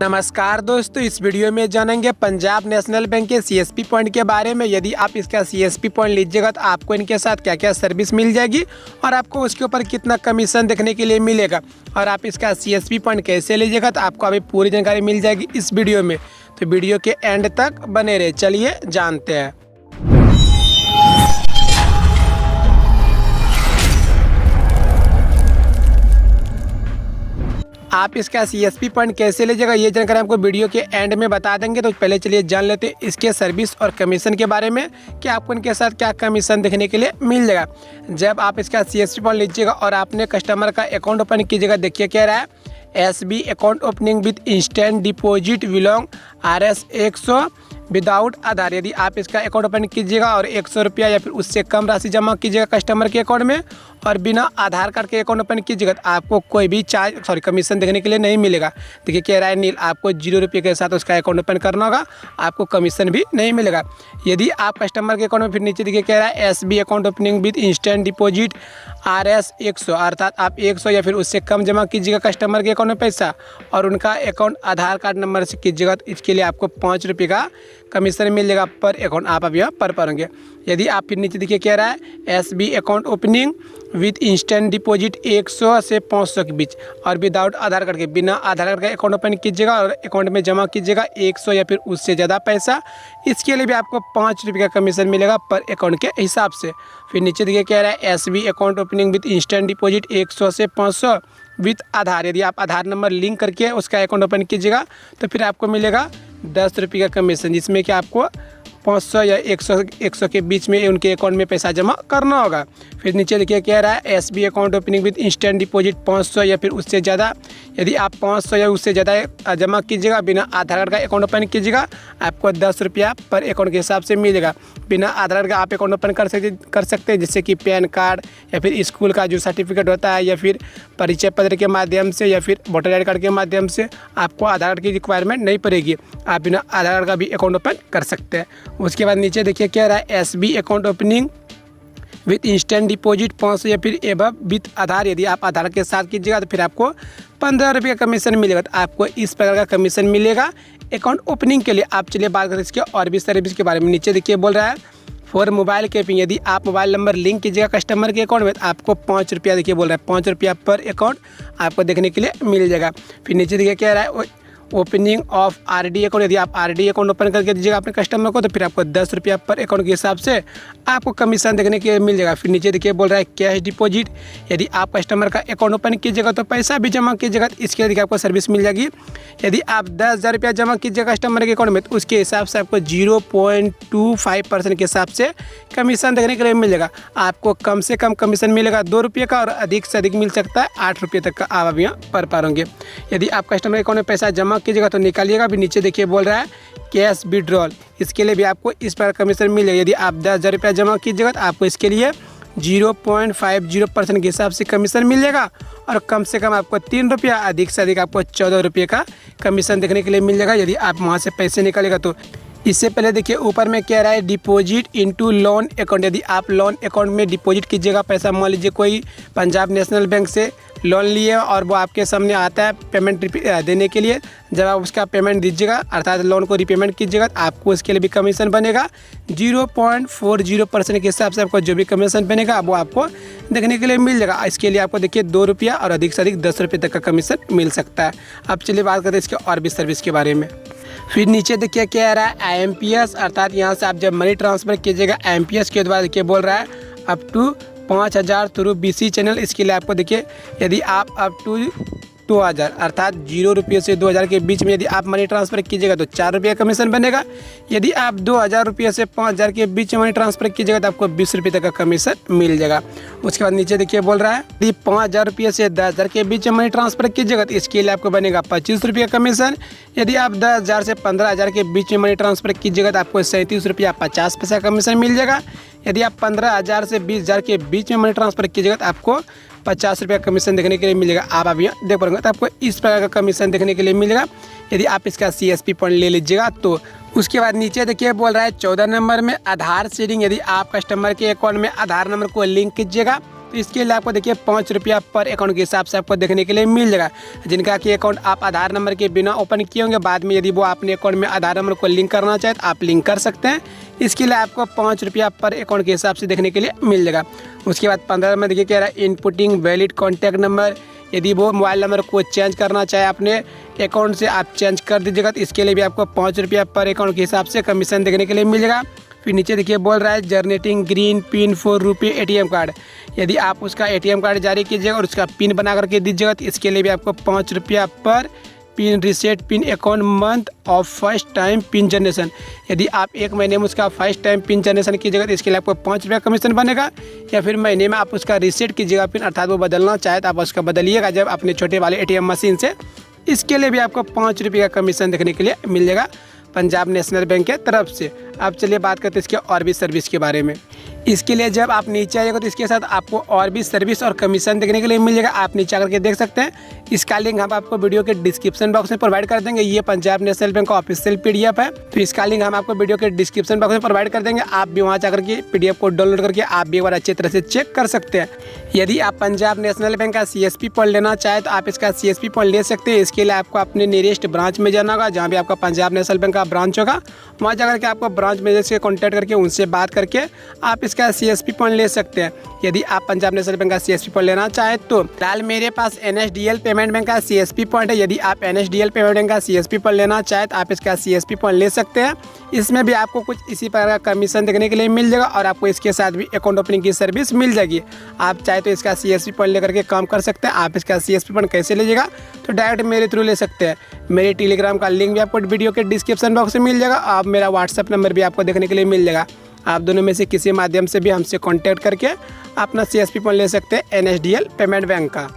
नमस्कार दोस्तों, इस वीडियो में जानेंगे पंजाब नेशनल बैंक के सीएसपी पॉइंट के बारे में। यदि आप इसका सीएसपी पॉइंट लीजिएगा तो आपको इनके साथ क्या क्या सर्विस मिल जाएगी और आपको उसके ऊपर कितना कमीशन देखने के लिए मिलेगा और आप इसका सीएसपी पॉइंट कैसे लीजिएगा तो आपको अभी पूरी जानकारी मिल जाएगी इस वीडियो में। तो वीडियो के एंड तक बने रहे, चलिए जानते हैं। आप इसका सीएसपी पॉइंट कैसे लीजिएगा ये जानकारी आपको वीडियो के एंड में बता देंगे। तो पहले चलिए जान लेते हैं इसके सर्विस और कमीशन के बारे में कि आपको इनके साथ क्या कमीशन देखने के लिए मिल जाएगा। जब आप इसका सीएसपी पॉइंट लीजिएगा और आपने कस्टमर का अकाउंट ओपन कीजिएगा, देखिए कह रहा है SB account opening with instant deposit belong RS 100 without Aadhaar. यदि आप इसका अकाउंट ओपन कीजिएगा और 100 रुपया या फिर उससे कम राशि जमा कीजिएगा कस्टमर के अकाउंट में और बिना आधार कार्ड के अकाउंट ओपन कीजिएगा तो आपको कोई भी कमीशन देखने के लिए नहीं मिलेगा। देखिए कह रहा है नील, आपको 0 रुपये के साथ उसका अकाउंट ओपन करना होगा, आपको कमीशन भी नहीं मिलेगा। यदि आप कस्टमर के अकाउंट में फिर नीचे देखिए कह रहा है SB account opening with instant deposit RS 100, अर्थात आप 100 या फिर उससे कम जमा कीजिएगा कस्टमर के अकाउंट में पैसा और उनका अकाउंट आधार कार्ड नंबर से कीजिएगा तो इसके लिए आपको 5 रुपये का कमीशन मिलेगा पर अकाउंट, आप अभी यहाँ पर पाएंगे। यदि आप फिर नीचे देखिए कह रहा है SB account opening with instant deposit 100 से 500 के बीच और विदाउट आधार कार्ड के, बिना आधार कार्ड का अकाउंट ओपन कीजिएगा और अकाउंट में जमा कीजिएगा 100 या फिर उससे ज़्यादा पैसा, इसके लिए भी आपको 5 रुपये का कमीशन मिलेगा पर अकाउंट के हिसाब से। फिर नीचे देखिए कह रहा है SB account opening with instant deposit 100 से 500 विद आधार। यदि आप आधार नंबर लिंक करके उसका अकाउंट ओपन कीजिएगा तो फिर आपको मिलेगा 10 रुपये का कमीशन, जिसमें कि आपको 500 या 100 के बीच में उनके अकाउंट में पैसा जमा करना होगा। फिर नीचे देखिए कह रहा है SB account opening with instant deposit 500 या फिर उससे ज़्यादा। यदि आप 500 या उससे ज़्यादा जमा कीजिएगा बिना आधार कार्ड का अकाउंट ओपन कीजिएगा, आपको 10 रुपया पर अकाउंट के हिसाब से मिलेगा। बिना आधार कार्ड का आप अकाउंट ओपन कर सकते हैं, जैसे कि पैन कार्ड या फिर स्कूल का जो सर्टिफिकेट होता है या फिर परिचय पत्र के माध्यम से या फिर वोटर आई डी कार्ड के माध्यम से आपको आधार कार्ड की रिक्वायरमेंट नहीं पड़ेगी, आप बिना आधार कार्ड का भी अकाउंट ओपन कर सकते हैं। उसके बाद नीचे देखिए क्या रहा है SB account opening with instant deposit 500 या फिर एबव विथ आधार। यदि आप आधार के साथ कीजिएगा तो फिर आपको 15 रुपये का कमीशन मिलेगा। तो आपको इस प्रकार का कमीशन मिलेगा अकाउंट ओपनिंग के लिए। आप चलिए बात करें इसके और भी सर्विस के बारे में। नीचे देखिए बोल रहा है फॉर मोबाइल कैपिंग, यदि आप मोबाइल नंबर लिंक कीजिएगा कस्टमर के अकाउंट में तो आपको 5 रुपया, देखिए बोल रहा है 5 रुपया पर अकाउंट आपको देखने के लिए मिल जाएगा। फिर नीचे देखिए कह रहा है ओपनिंग ऑफ RD अकाउंट, यदि आप RD अकाउंट ओपन करके दीजिएगा अपने कस्टमर को तो फिर आपको 10 रुपया पर अकाउंट के हिसाब से आपको कमीशन देखने के लिए मिल जाएगा। फिर नीचे देखिए बोल रहा है कैश डिपॉजिट, यदि आप कस्टमर का अकाउंट ओपन कीजिएगा तो पैसा भी जमा कीजिएगा तो इसके लिए आपको सर्विस मिल जाएगी। यदि आप 10,000 रुपया जमा कीजिएगा कस्टमर के अकाउंट में तो उसके हिसाब से आपको 0.25% के हिसाब से कमीशन देखने के लिए मिल जाएगा। आपको कम से कम कमीशन मिलेगा 2 रुपये का और अधिक से अधिक मिल सकता है 8 रुपये तक का, आप अभी यहाँ पर पाएंगे। यदि आप कस्टमर के अकाउंट में पैसा जमा कीजिएगा तो निकालिएगा भी। नीचे देखिए बोल रहा है कैश विड्रॉल, इसके लिए भी आपको इस प्रकार कमीशन मिलेगा। यदि आप 10,000 रुपया जमा कीजिएगा तो आपको इसके लिए 0.50% के हिसाब से कमीशन मिलेगा और कम से कम आपको 3 रुपया, अधिक से अधिक आपको 14 रुपये का कमीशन देखने के लिए मिल जाएगा यदि आप वहाँ से पैसे निकालेगा तो। इससे पहले देखिए ऊपर में कह रहा है डिपॉजिट इनटू लोन अकाउंट, यदि आप लोन अकाउंट में डिपॉजिट कीजिएगा पैसा, मान लीजिए कोई पंजाब नेशनल बैंक से लोन लिए और वो आपके सामने आता है पेमेंट देने के लिए, जब आप उसका पेमेंट दीजिएगा अर्थात लोन को रिपेमेंट कीजिएगा तो आपको उसके लिए भी कमीशन बनेगा 0.40% के हिसाब से। आपको जो भी कमीशन बनेगा वो आपको देखने के लिए मिल जाएगा। इसके लिए आपको देखिए 2 रुपया और अधिक से अधिक 10 रुपये तक का कमीशन मिल सकता है। अब चलिए बात करते हैं इसके और भी सर्विस के बारे में। फिर नीचे देखिए क्या रहा है IMPS, अर्थात यहाँ से आप जब मनी ट्रांसफ़र कीजिएगा IMPS के द्वारा देखिए बोल रहा है up to 5,000 through BC channel. इसके लिए आपको देखिए यदि आप अप टू 2,000 अर्थात 0 रुपये से 2,000 के बीच में यदि आप मनी ट्रांसफ़र कीजिएगा तो 4 रुपये कमीशन बनेगा। यदि आप 2,000 रुपये से 5,000 के बीच में मनी ट्रांसफ़र कीजिएगा तो आपको 20 रुपये तक का कमीशन मिल जाएगा। उसके बाद नीचे देखिए बोल रहा है यदि 5,000 रुपये से 10,000 के बीच में मनी ट्रांसफ़र कीजिएगा तो इसके लिए आपको बनेगा 25 रुपये कमीशन। यदि आप 10,000 से 15,000 के बीच में मनी ट्रांसफ़र कीजिएगा तो आपको 37 रुपया 50 पैसा कमीशन मिल जाएगा। यदि आप 15,000 से 20,000 के बीच में मनी ट्रांसफ़र कीजिएगा तो आपको 50 रुपया कमीशन देखने के लिए मिलेगा। आप अभी यहाँ देख पाएंगे तो आपको इस प्रकार का कमीशन देखने के लिए मिलेगा यदि आप इसका CSP पॉइंट ले लीजिएगा तो। उसके बाद नीचे देखिए बोल रहा है 14 नंबर में आधार शेयरिंग, यदि आप कस्टमर के अकाउंट में आधार नंबर को लिंक कीजिएगा तो इसके लिए आपको देखिए 5 रुपया पर अकाउंट के हिसाब से आपको देखने के लिए मिल जाएगा। जिनका कि अकाउंट आप आधार नंबर के बिना ओपन किए होंगे, बाद में यदि वो अपने अकाउंट में आधार नंबर को लिंक करना चाहे तो आप लिंक कर सकते हैं। इसके लिए आपको 5 रुपया पर अकाउंट के हिसाब से देखने के लिए मिल जाएगा। उसके बाद 15 में देखिए कह रहा है इनपुटिंग वैलिड कॉन्टैक्ट नंबर। यदि वो मोबाइल नंबर को चेंज करना चाहे अपने अकाउंट से, आप चेंज कर दीजिएगा। तो इसके लिए भी आपको 5 रुपया पर अकाउंट के हिसाब से कमीशन देखने के लिए मिल जाएगा। फिर नीचे देखिए बोल रहा है जनरेटिंग ग्रीन पिन फॉर रुपये ATM कार्ड। यदि आप उसका ATM कार्ड जारी कीजिएगा और उसका पिन बना करके दीजिएगा तो इसके लिए भी आपको 5 रुपया पर pin reset pin account month of first time pin generation. यदि आप 1 महीने में उसका फर्स्ट टाइम पिन जनरेशन कीजिएगा तो इसके लिए आपको 5 रुपया कमीशन बनेगा। या फिर महीने में आप उसका रीसेट कीजिएगा पिन, अर्थात वो बदलना चाहे तो आप उसका बदलिएगा जब अपने छोटे वाले ATM मशीन से। इसके लिए भी आपको 5 रुपये का कमीशन देखने के लिए मिल जाएगा पंजाब नेशनल बैंक के तरफ से। अब चलिए बात करते हैं इसके और भी सर्विस के बारे में। इसके लिए जब आप नीचे आइएगा तो इसके साथ आपको और भी सर्विस और कमीशन देखने के लिए मिल जाएगा। आप नीचे आकर के देख सकते हैं। इसका लिंक हम आपको वीडियो के डिस्क्रिप्शन बॉक्स में प्रोवाइड कर देंगे। ये पंजाब नेशनल बैंक का ऑफिशियल PDF है, तो इसका लिंक हम आपको वीडियो के डिस्क्रिप्शन बॉक्स में प्रोवाइड कर देंगे। आप भी वहाँ जाकर के PDF को डाउनलोड करके आप भी एक बार अच्छी तरह से चेक कर सकते हैं। यदि आप पंजाब नेशनल बैंक का CSP पॉइंट लेना चाहे तो आप इसका CSP पॉइंट ले सकते हैं। इसके लिए आपको अपने नियरेस्ट ब्रांच में जाना होगा, जहाँ भी आपका पंजाब नेशनल बैंक का ब्रांच होगा। वहाँ जाकर के आपको ब्रांच मैनेजर से कॉन्टैक्ट करके उनसे बात करके आप इसका CSP पॉइंट ले सकते हैं। यदि आप पंजाब नेशनल बैंक का CSP पॉइंट लेना चाहे तो फिलहाल मेरे पास NSDL पेमेंट बैंक का CSP पॉइंट है। यदि आप NSDL पेमेंट बैंक का CSP पॉइंट लेना चाहे तो आप इसका CSP पॉइंट ले सकते हैं। इसमें भी आपको कुछ इसी प्रकार का कमीशन देखने के लिए मिल जाएगा और आपको इसके साथ भी अकाउंट ओपनिंग की सर्विस मिल जाएगी। आप चाहे तो इसका CSP पॉइंट लेकर के काम कर सकते हैं। आप इसका CSP पॉइंट कैसे लीजिएगा तो डायरेक्ट मेरे थ्रू ले सकते हैं। मेरे टेलीग्राम का लिंक भी आपको वीडियो के डिस्क्रिप्शन बॉक्स में मिल जाएगा। आप मेरा WhatsApp नंबर भी आपको देखने के लिए मिल जाएगा। आप दोनों में से किसी माध्यम से भी हमसे कॉन्टैक्ट करके अपना CSP पॉइंट ले सकते हैं NSDL पेमेंट बैंक का।